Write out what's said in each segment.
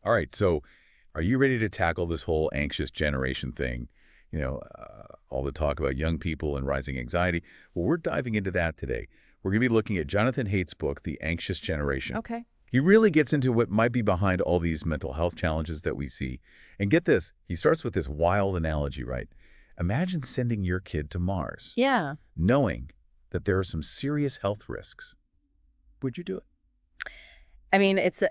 All right, so are you ready to tackle this whole anxious generation thing? All the talk about young people and rising anxiety. Well, we're diving into that today. We're going to be looking at Jonathan Haidt's book, The Anxious Generation. Okay. He really gets into what might be behind all these mental health challenges that we see. And get this, he starts with this wild analogy, right? Imagine sending your kid to Mars, Yeah. knowing that there are some serious health risks. Would you do it? I mean, it's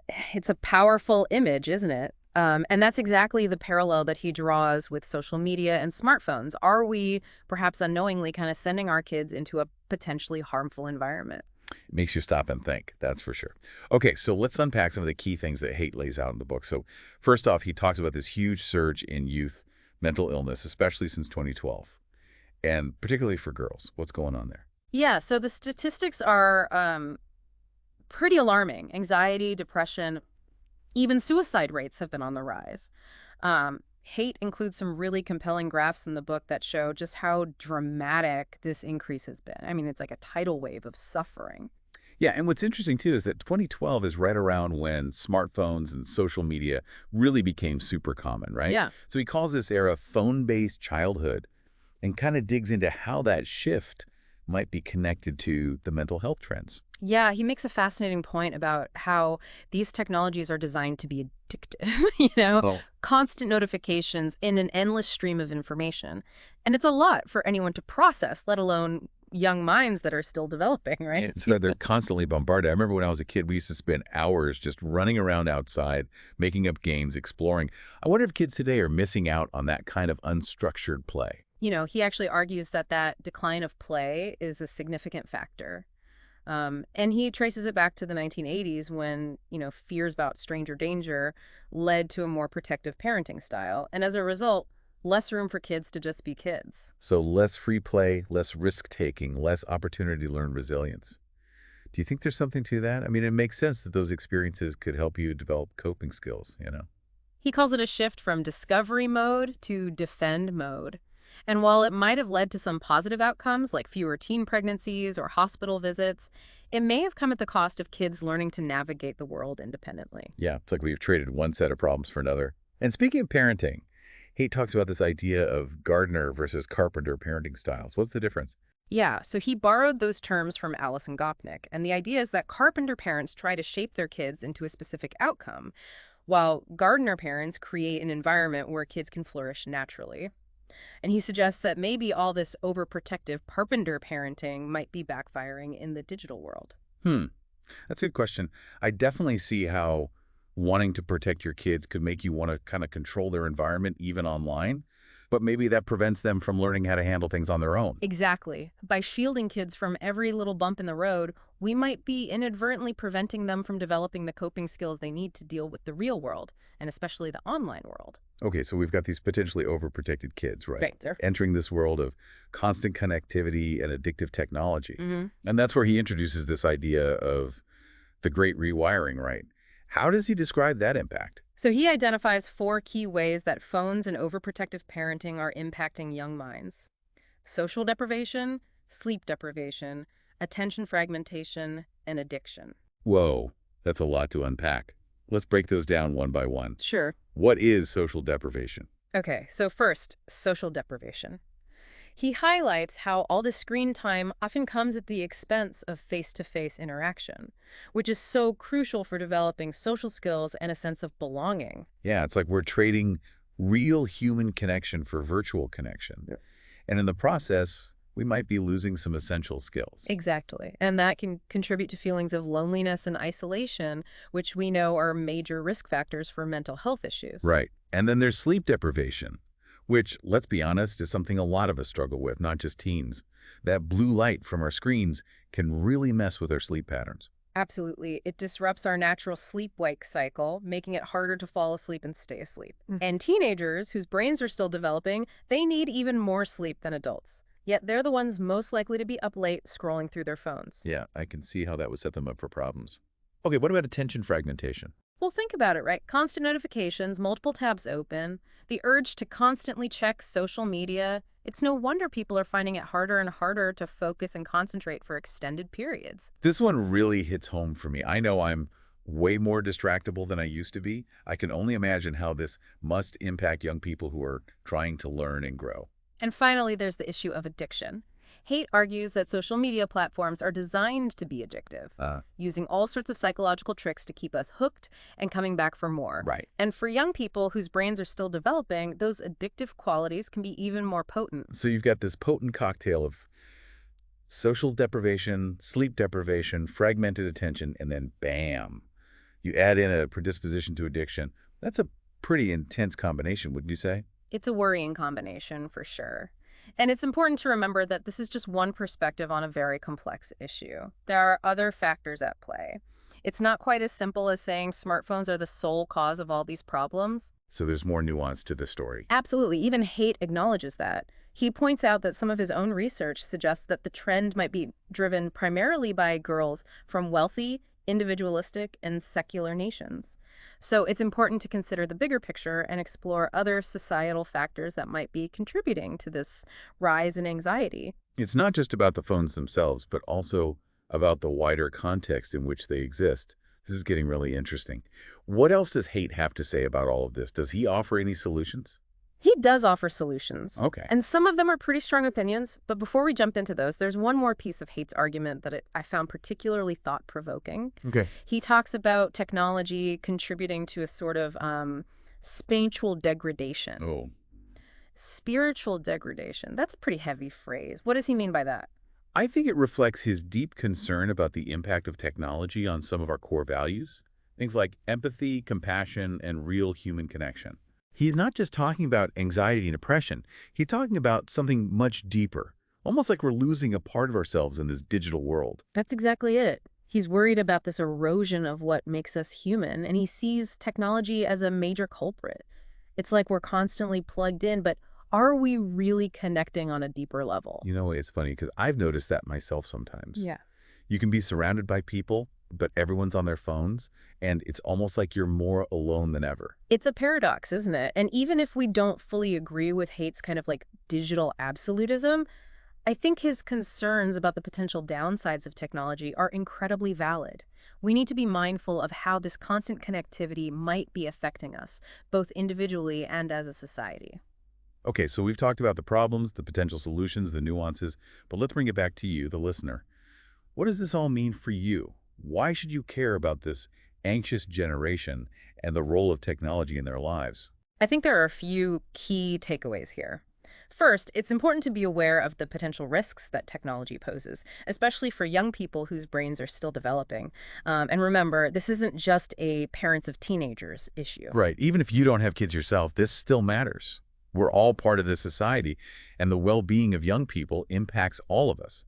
a powerful image, isn't it? And that's exactly the parallel that he draws with social media and smartphones. Are we perhaps unknowingly kind of sending our kids into a potentially harmful environment? It makes you stop and think, that's for sure. Okay, so let's unpack some of the key things that Haidt lays out in the book. So first off, he talks about this huge surge in youth mental illness, especially since 2012, and particularly for girls. What's going on there? Yeah, so the statistics are pretty alarming. Anxiety, depression, even suicide rates have been on the rise. Hate includes some really compelling graphs in the book that show just how dramatic this increase has been. I mean, it's like a tidal wave of suffering. Yeah, and what's interesting too is that 2012 is right around when smartphones and social media really became super common, right? Yeah. So he calls this era phone-based childhood and kind of digs into how that shift might be connected to the mental health trends. Yeah, he makes a fascinating point about how these technologies are designed to be addictive, Oh, constant notifications in an endless stream of information. And it's a lot for anyone to process, let alone young minds that are still developing, right? it's that they're constantly bombarded. I remember when I was a kid, we used to spend hours just running around outside, making up games, exploring. I wonder if kids today are missing out on that kind of unstructured play. He actually argues that that decline of play is a significant factor. And he traces it back to the 1980s when, fears about stranger danger led to a more protective parenting style. And as a result, less room for kids to just be kids. So less free play, less risk-taking, less opportunity to learn resilience. Do you think there's something to that? I mean, it makes sense that those experiences could help you develop coping skills. He calls it a shift from discovery mode to defend mode. And while it might have led to some positive outcomes like fewer teen pregnancies or hospital visits, it may have come at the cost of kids learning to navigate the world independently. Yeah, it's like we've traded one set of problems for another. And speaking of parenting, Haidt talks about this idea of gardener versus carpenter parenting styles. What's the difference? Yeah, so he borrowed those terms from Alison Gopnik, and the idea is that carpenter parents try to shape their kids into a specific outcome, while gardener parents create an environment where kids can flourish naturally. And he suggests that maybe all this overprotective carpenter parenting might be backfiring in the digital world. Hmm, that's a good question. I definitely see how wanting to protect your kids could make you want to kind of control their environment, even online. But maybe that prevents them from learning how to handle things on their own. Exactly. By shielding kids from every little bump in the road, we might be inadvertently preventing them from developing the coping skills they need to deal with the real world, and especially the online world. Okay, so we've got these potentially overprotected kids, right? Right, sir. Entering this world of constant connectivity and addictive technology. hmm And that's where he introduces this idea of the great rewiring, right? How does he describe that impact? So he identifies 4 key ways that phones and overprotective parenting are impacting young minds: social deprivation, sleep deprivation, attention fragmentation, and addiction. Whoa, that's a lot to unpack. Let's break those down one by one. Sure. What is social deprivation? Okay, so first, social deprivation. He highlights how all this screen time often comes at the expense of face-to-face interaction, which is so crucial for developing social skills and a sense of belonging. Yeah, it's like we're trading real human connection for virtual connection. Yeah. And in the process, we might be losing some essential skills. Exactly. And that can contribute to feelings of loneliness and isolation, which we know are major risk factors for mental health issues. Right. And then there's sleep deprivation, which, let's be honest, is something a lot of us struggle with, not just teens. That blue light from our screens can really mess with our sleep patterns. Absolutely. It disrupts our natural sleep-wake cycle, making it harder to fall asleep and stay asleep. And teenagers, whose brains are still developing, they need even more sleep than adults. Yet they're the ones most likely to be up late scrolling through their phones. Yeah, I can see how that would set them up for problems. Okay, what about attention fragmentation? Well, think about it, right? Constant notifications, multiple tabs open, the urge to constantly check social media. It's no wonder people are finding it harder and harder to focus and concentrate for extended periods. This one really hits home for me. I know I'm way more distractible than I used to be. I can only imagine how this must impact young people who are trying to learn and grow. And finally, there's the issue of addiction. Haidt argues that social media platforms are designed to be addictive, Uh, using all sorts of psychological tricks to keep us hooked and coming back for more. right. And for young people whose brains are still developing, those addictive qualities can be even more potent. So you've got this potent cocktail of social deprivation, sleep deprivation, fragmented attention, and then bam, you add in a predisposition to addiction. That's a pretty intense combination, wouldn't you say? It's a worrying combination for sure. And it's important to remember that this is just one perspective on a very complex issue. There are other factors at play. It's not quite as simple as saying smartphones are the sole cause of all these problems. So there's more nuance to the story. Absolutely. Even Haidt acknowledges that. He points out that some of his own research suggests that the trend might be driven primarily by girls from wealthy, individualistic, and secular nations. So it's important to consider the bigger picture and explore other societal factors that might be contributing to this rise in anxiety. It's not just about the phones themselves, but also about the wider context in which they exist. This is getting really interesting. What else does Haidt have to say about all of this? Does he offer any solutions? He does offer solutions. Okay. And some of them are pretty strong opinions, but before we jump into those, there's one more piece of Haidt's argument that I found particularly thought-provoking. Okay. He talks about technology contributing to a sort of spiritual degradation. Oh, Spiritual degradation. That's a pretty heavy phrase. What does he mean by that? I think it reflects his deep concern about the impact of technology on some of our core values. Things like empathy, compassion, and real human connection. He's not just talking about anxiety and depression. He's talking about something much deeper, almost like we're losing a part of ourselves in this digital world. That's exactly it. He's worried about this erosion of what makes us human, and he sees technology as a major culprit. It's like we're constantly plugged in, but are we really connecting on a deeper level? You know, it's funny because I've noticed that myself sometimes. Yeah. You can be surrounded by people, but everyone's on their phones, and it's almost like you're more alone than ever. It's a paradox, isn't it? And even if we don't fully agree with Haidt's kind of like digital absolutism, I think his concerns about the potential downsides of technology are incredibly valid. We need to be mindful of how this constant connectivity might be affecting us, both individually and as a society. Okay, so we've talked about the problems, the potential solutions, the nuances, but let's bring it back to you, the listener. What does this all mean for you? Why should you care about this anxious generation and the role of technology in their lives? I think there are a few key takeaways here. First, it's important to be aware of the potential risks that technology poses, especially for young people whose brains are still developing. And remember, this isn't just a parents of teenagers issue. Right, even if you don't have kids yourself, this still matters. We're all part of this society, and the well-being of young people impacts all of us.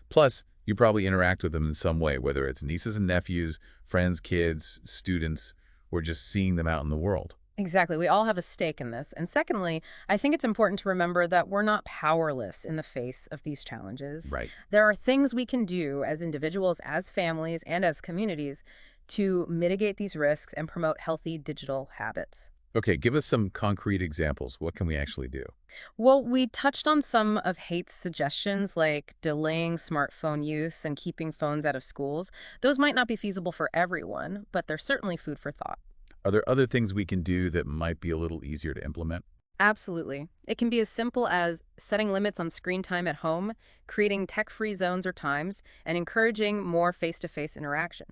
Plus, you probably interact with them in some way, whether it's nieces and nephews, friends, kids, students, or just seeing them out in the world. Exactly. We all have a stake in this. And secondly, I think it's important to remember that we're not powerless in the face of these challenges. Right. There are things we can do as individuals, as families, and as communities to mitigate these risks and promote healthy digital habits. Okay, give us some concrete examples. What can we actually do? Well, we touched on some of Haidt's suggestions, like delaying smartphone use and keeping phones out of schools. Those might not be feasible for everyone, but they're certainly food for thought. Are there other things we can do that might be a little easier to implement? Absolutely. It can be as simple as setting limits on screen time at home, creating tech-free zones or times, and encouraging more face-to-face interaction.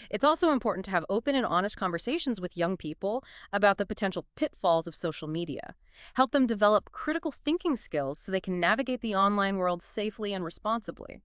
It's also important to have open and honest conversations with young people about the potential pitfalls of social media. Help them develop critical thinking skills so they can navigate the online world safely and responsibly.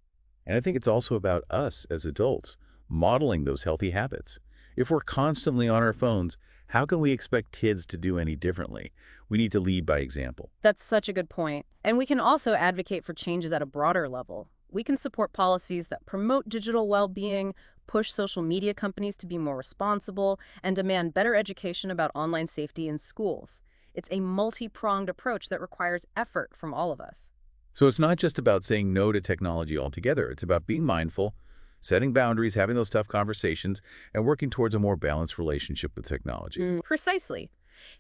And I think it's also about us as adults, modeling those healthy habits. If we're constantly on our phones, how can we expect kids to do any differently? We need to lead by example. That's such a good point. And we can also advocate for changes at a broader level. We can support policies that promote digital well-being, push social media companies to be more responsible, and demand better education about online safety in schools. It's a multi-pronged approach that requires effort from all of us. So it's not just about saying no to technology altogether. It's about being mindful, setting boundaries, having those tough conversations, and working towards a more balanced relationship with technology. Precisely.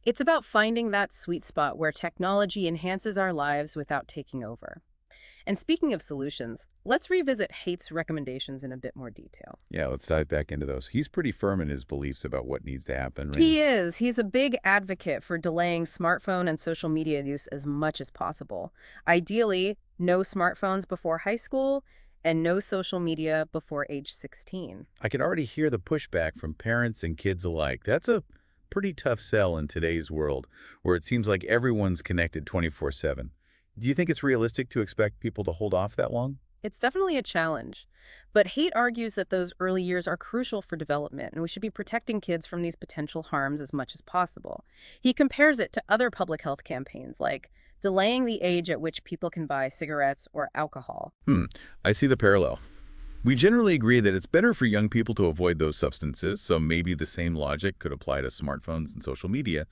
It's about finding that sweet spot where technology enhances our lives without taking over. And speaking of solutions, let's revisit Haidt's recommendations in a bit more detail. Yeah, let's dive back into those. He's pretty firm in his beliefs about what needs to happen, right? He is. He's a big advocate for delaying smartphone and social media use as much as possible. Ideally, no smartphones before high school and no social media before age 16. I can already hear the pushback from parents and kids alike. That's a pretty tough sell in today's world, where it seems like everyone's connected 24/7. Do you think it's realistic to expect people to hold off that long? It's definitely a challenge. But Haidt argues that those early years are crucial for development, and we should be protecting kids from these potential harms as much as possible. He compares it to other public health campaigns, like delaying the age at which people can buy cigarettes or alcohol. I see the parallel. We generally agree that it's better for young people to avoid those substances, so maybe the same logic could apply to smartphones and social media,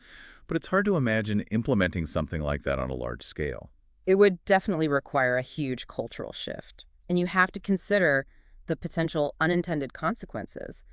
but it's hard to imagine implementing something like that on a large scale. It would definitely require a huge cultural shift. And you have to consider the potential unintended consequences.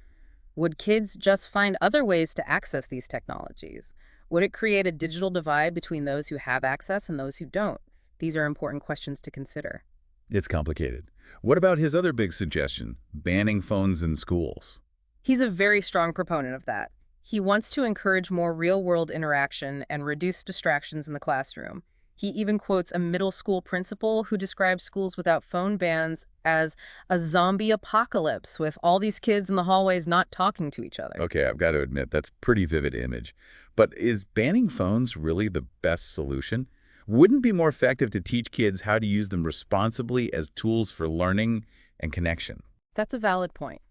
Would kids just find other ways to access these technologies? Would it create a digital divide between those who have access and those who don't? These are important questions to consider. It's complicated. What about his other big suggestion, banning phones in schools? He's a very strong proponent of that. He wants to encourage more real-world interaction and reduce distractions in the classroom. He even quotes a middle school principal who describes schools without phone bans as a zombie apocalypse with all these kids in the hallways not talking to each other. Okay, I've got to admit, that's a pretty vivid image. But is banning phones really the best solution? Wouldn't it be more effective to teach kids how to use them responsibly as tools for learning and connection? That's a valid point.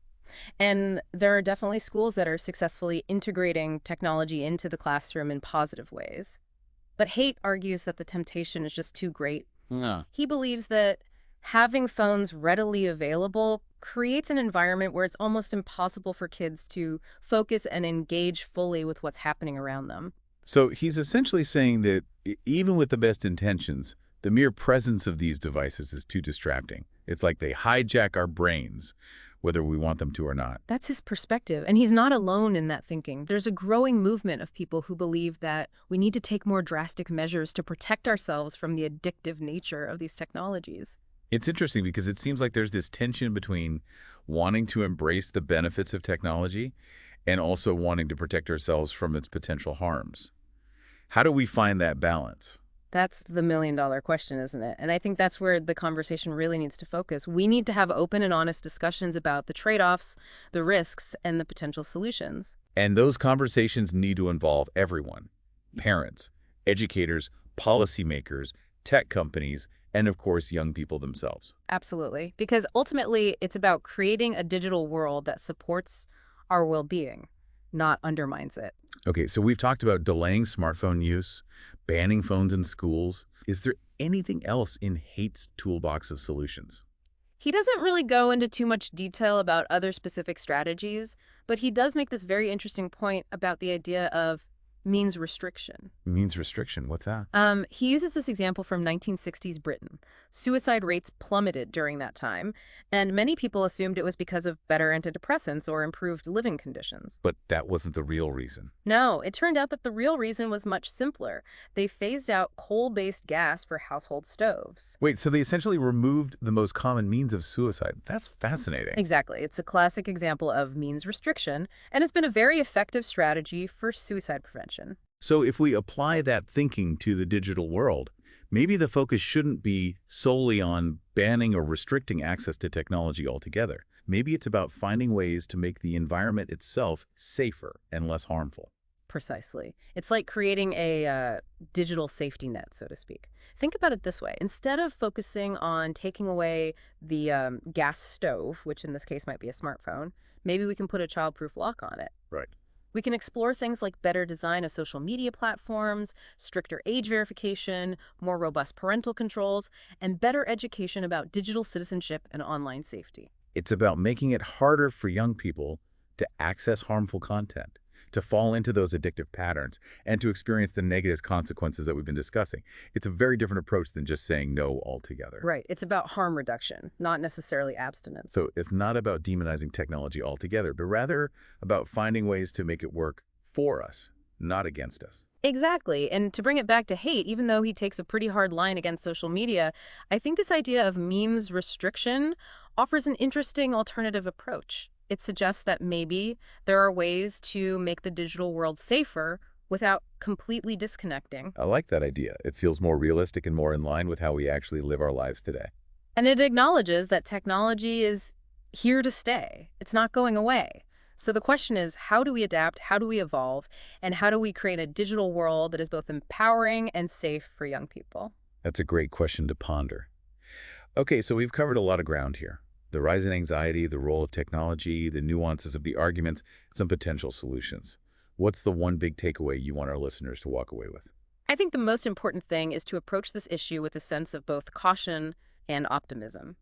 And there are definitely schools that are successfully integrating technology into the classroom in positive ways. But Haidt argues that the temptation is just too great. Yeah. He believes that having phones readily available creates an environment where it's almost impossible for kids to focus and engage fully with what's happening around them. So he's essentially saying that even with the best intentions, the mere presence of these devices is too distracting. It's like they hijack our brains, whether we want them to or not. That's his perspective, and he's not alone in that thinking. There's a growing movement of people who believe that we need to take more drastic measures to protect ourselves from the addictive nature of these technologies. It's interesting because it seems like there's this tension between wanting to embrace the benefits of technology and also wanting to protect ourselves from its potential harms. How do we find that balance? That's the million-dollar question, isn't it? And I think that's where the conversation really needs to focus. We need to have open and honest discussions about the trade-offs, the risks, and the potential solutions. And those conversations need to involve everyone: parents, educators, policymakers, tech companies, and of course, young people themselves. Absolutely. Because ultimately, it's about creating a digital world that supports our well-being, not undermines it. Okay, so we've talked about delaying smartphone use, banning phones in schools. Is there anything else in Haidt's toolbox of solutions? He doesn't really go into too much detail about other specific strategies, but he does make this very interesting point about the idea of means restriction. Means restriction, what's that? He uses this example from 1960s Britain. Suicide rates plummeted during that time, and many people assumed it was because of better antidepressants or improved living conditions. But that wasn't the real reason. No, it turned out that the real reason was much simpler. They phased out coal-based gas for household stoves. Wait, so they essentially removed the most common means of suicide. That's fascinating. Exactly. It's a classic example of means restriction, and it's been a very effective strategy for suicide prevention. So if we apply that thinking to the digital world, maybe the focus shouldn't be solely on banning or restricting access to technology altogether. Maybe it's about finding ways to make the environment itself safer and less harmful. Precisely. It's like creating a digital safety net, so to speak. Think about it this way. Instead of focusing on taking away the gas stove, which in this case might be a smartphone, maybe we can put a child-proof lock on it. Right. We can explore things like better design of social media platforms, stricter age verification, more robust parental controls, and better education about digital citizenship and online safety. It's about making it harder for young people to access harmful content, to fall into those addictive patterns, and to experience the negative consequences that we've been discussing. It's a very different approach than just saying no altogether. Right. It's about harm reduction, not necessarily abstinence. So it's not about demonizing technology altogether, but rather about finding ways to make it work for us, not against us. Exactly. And to bring it back to hate, even though he takes a pretty hard line against social media, I think this idea of memes restriction offers an interesting alternative approach. It suggests that maybe there are ways to make the digital world safer without completely disconnecting. I like that idea. It feels more realistic and more in line with how we actually live our lives today. And it acknowledges that technology is here to stay. It's not going away. So the question is, how do we adapt? How do we evolve? And how do we create a digital world that is both empowering and safe for young people? That's a great question to ponder. Okay, so we've covered a lot of ground here. The rise in anxiety, the role of technology, the nuances of the arguments, some potential solutions. What's the one big takeaway you want our listeners to walk away with? I think the most important thing is to approach this issue with a sense of both caution and optimism.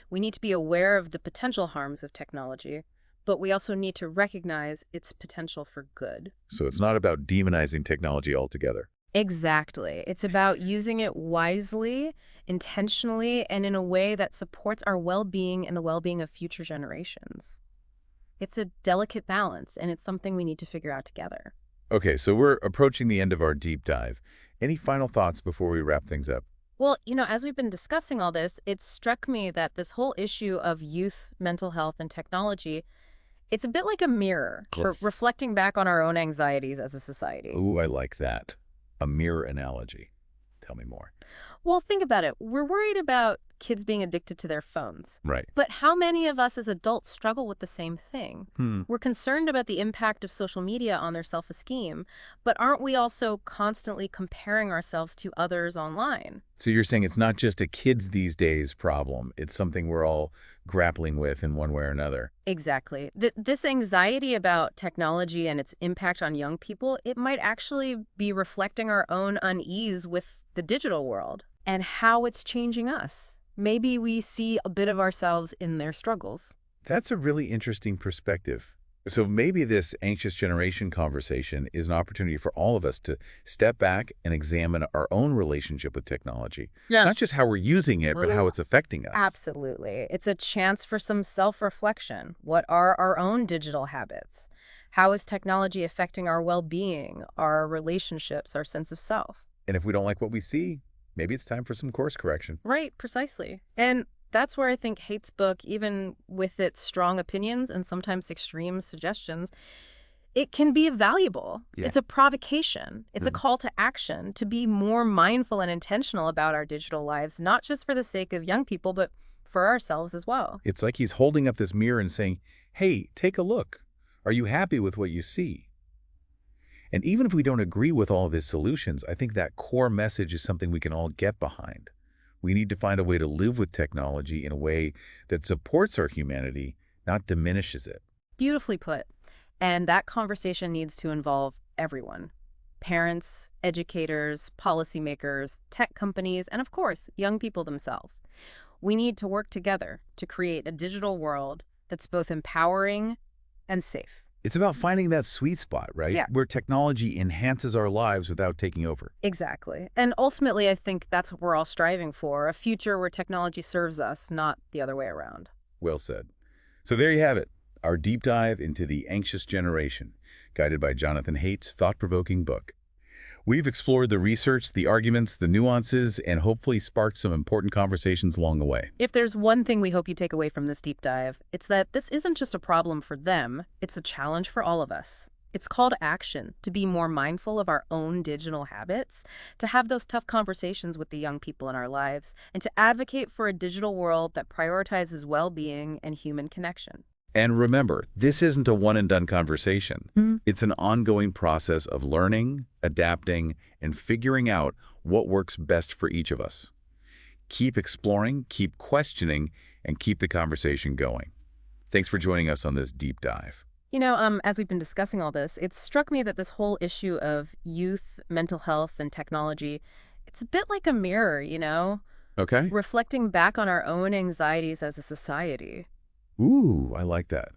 We need to be aware of the potential harms of technology, but we also need to recognize its potential for good. So it's not about demonizing technology altogether. Exactly. It's about using it wisely, intentionally, and in a way that supports our well-being and the well-being of future generations. It's a delicate balance, and it's something we need to figure out together. Okay, so we're approaching the end of our deep dive. Any final thoughts before we wrap things up? Well, as we've been discussing all this, it struck me that this whole issue of youth, mental health, and technology, it's a bit like a mirror for Oof. reflecting back on our own anxieties as a society. Ooh, I like that. A mirror analogy. Tell me more. Well, think about it. We're worried about kids being addicted to their phones. Right. But how many of us as adults struggle with the same thing? Hmm. We're concerned about the impact of social media on their self-esteem, but aren't we also constantly comparing ourselves to others online? So you're saying it's not just a kids these days problem. It's something we're all grappling with in one way or another. Exactly. This anxiety about technology and its impact on young people, it might actually be reflecting our own unease with the digital world and how it's changing us. Maybe we see a bit of ourselves in their struggles. That's a really interesting perspective. So maybe this anxious generation conversation is an opportunity for all of us to step back and examine our own relationship with technology. Yeah. Not just how we're using it, but how it's affecting us. Absolutely. It's a chance for some self-reflection. What are our own digital habits? How is technology affecting our well-being, our relationships, our sense of self? And if we don't like what we see, maybe it's time for some course correction. Right, precisely. And that's where I think Haidt's book, even with its strong opinions and sometimes extreme suggestions, it can be valuable. Yeah. It's a provocation. It's a call to action to be more mindful and intentional about our digital lives, not just for the sake of young people, but for ourselves as well. It's like he's holding up this mirror and saying, hey, take a look. Are you happy with what you see? And even if we don't agree with all of his solutions, I think that core message is something we can all get behind. We need to find a way to live with technology in a way that supports our humanity, not diminishes it. Beautifully put. And that conversation needs to involve everyone. Parents, educators, policymakers, tech companies, and of course, young people themselves. We need to work together to create a digital world that's both empowering and safe. It's about finding that sweet spot, right? Yeah. Where technology enhances our lives without taking over. Exactly. And ultimately, I think that's what we're all striving for, a future where technology serves us, not the other way around. Well said. So there you have it, our deep dive into the anxious generation, guided by Jonathan Haidt's thought-provoking book. We've explored the research, the arguments, the nuances, and hopefully sparked some important conversations along the way. If there's one thing we hope you take away from this deep dive, it's that this isn't just a problem for them, it's a challenge for all of us. It's call to action, to be more mindful of our own digital habits, to have those tough conversations with the young people in our lives, and to advocate for a digital world that prioritizes well-being and human connection. And remember, this isn't a one-and-done conversation. It's an ongoing process of learning, adapting, and figuring out what works best for each of us. Keep exploring, keep questioning, and keep the conversation going. Thanks for joining us on this deep dive. As we've been discussing all this, it struck me that this whole issue of youth, mental health, and technology, it's a bit like a mirror, Okay? reflecting back on our own anxieties as a society. Ooh, I like that.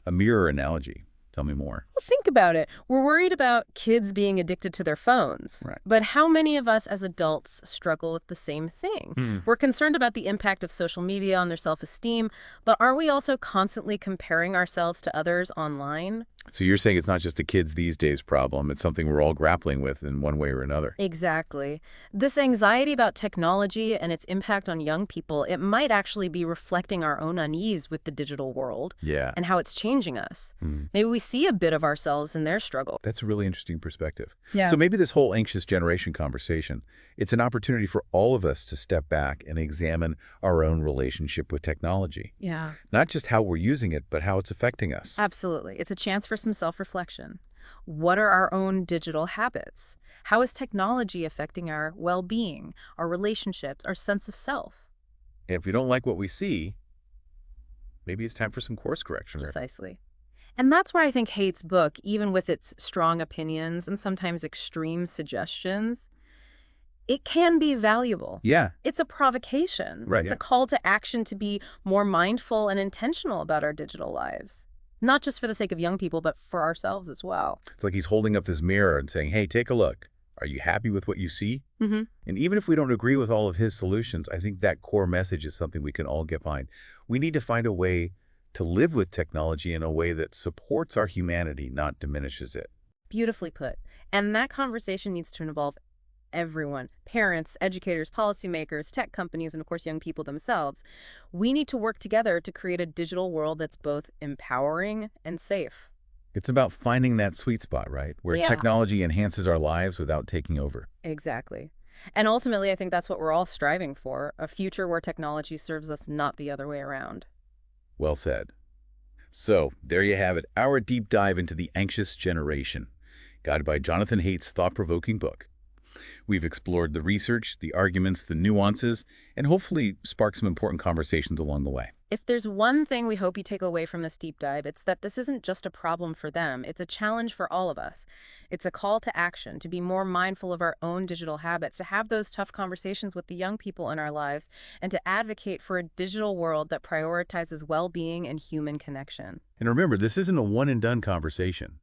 A mirror analogy. Tell me more. Well, think about it. We're worried about kids being addicted to their phones. Right. But how many of us as adults struggle with the same thing? We're concerned about the impact of social media on their self-esteem, but are we also constantly comparing ourselves to others online? So you're saying it's not just a kids these days problem, it's something we're all grappling with in one way or another. Exactly. This anxiety about technology and its impact on young people, it might actually be reflecting our own unease with the digital world Yeah. and how it's changing us. Hmm. Maybe we see a bit of ourselves in their struggle. That's a really interesting perspective. Yeah. So maybe this whole anxious generation conversation, it's an opportunity for all of us to step back and examine our own relationship with technology. Yeah. Not just how we're using it, but how it's affecting us. Absolutely. It's a chance for some self-reflection. What are our own digital habits? How is technology affecting our well-being, our relationships, our sense of self? And if we don't like what we see, maybe it's time for some course correction. Precisely. And that's why I think Haidt's book, even with its strong opinions and sometimes extreme suggestions, it can be valuable. Yeah, It's a provocation. right. It's Yeah. a call to action to be more mindful and intentional about our digital lives. Not just for the sake of young people, but for ourselves as well. It's like he's holding up this mirror and saying, hey, take a look. Are you happy with what you see? Mm-hmm. And even if we don't agree with all of his solutions, I think that core message is something we can all get behind. We need to find a way to live with technology in a way that supports our humanity, not diminishes it. Beautifully put. And that conversation needs to involve everyone, parents, educators, policymakers, tech companies, and of course, young people themselves. We need to work together to create a digital world that's both empowering and safe. It's about finding that sweet spot, right? Where Yeah. technology enhances our lives without taking over. Exactly. And ultimately, I think that's what we're all striving for, a future where technology serves us, not the other way around. Well said. So, there you have it, our deep dive into the anxious generation, guided by Jonathan Haidt's thought-provoking book. We've explored the research, the arguments, the nuances, and hopefully sparked some important conversations along the way. If there's one thing we hope you take away from this deep dive, it's that this isn't just a problem for them. It's a challenge for all of us. It's a call to action, to be more mindful of our own digital habits, to have those tough conversations with the young people in our lives, and to advocate for a digital world that prioritizes well-being and human connection. And remember, this isn't a one-and-done conversation.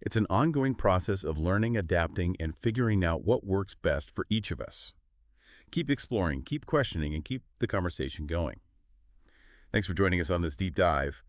It's an ongoing process of learning, adapting, and figuring out what works best for each of us. Keep exploring, keep questioning, and keep the conversation going. Thanks for joining us on this deep dive.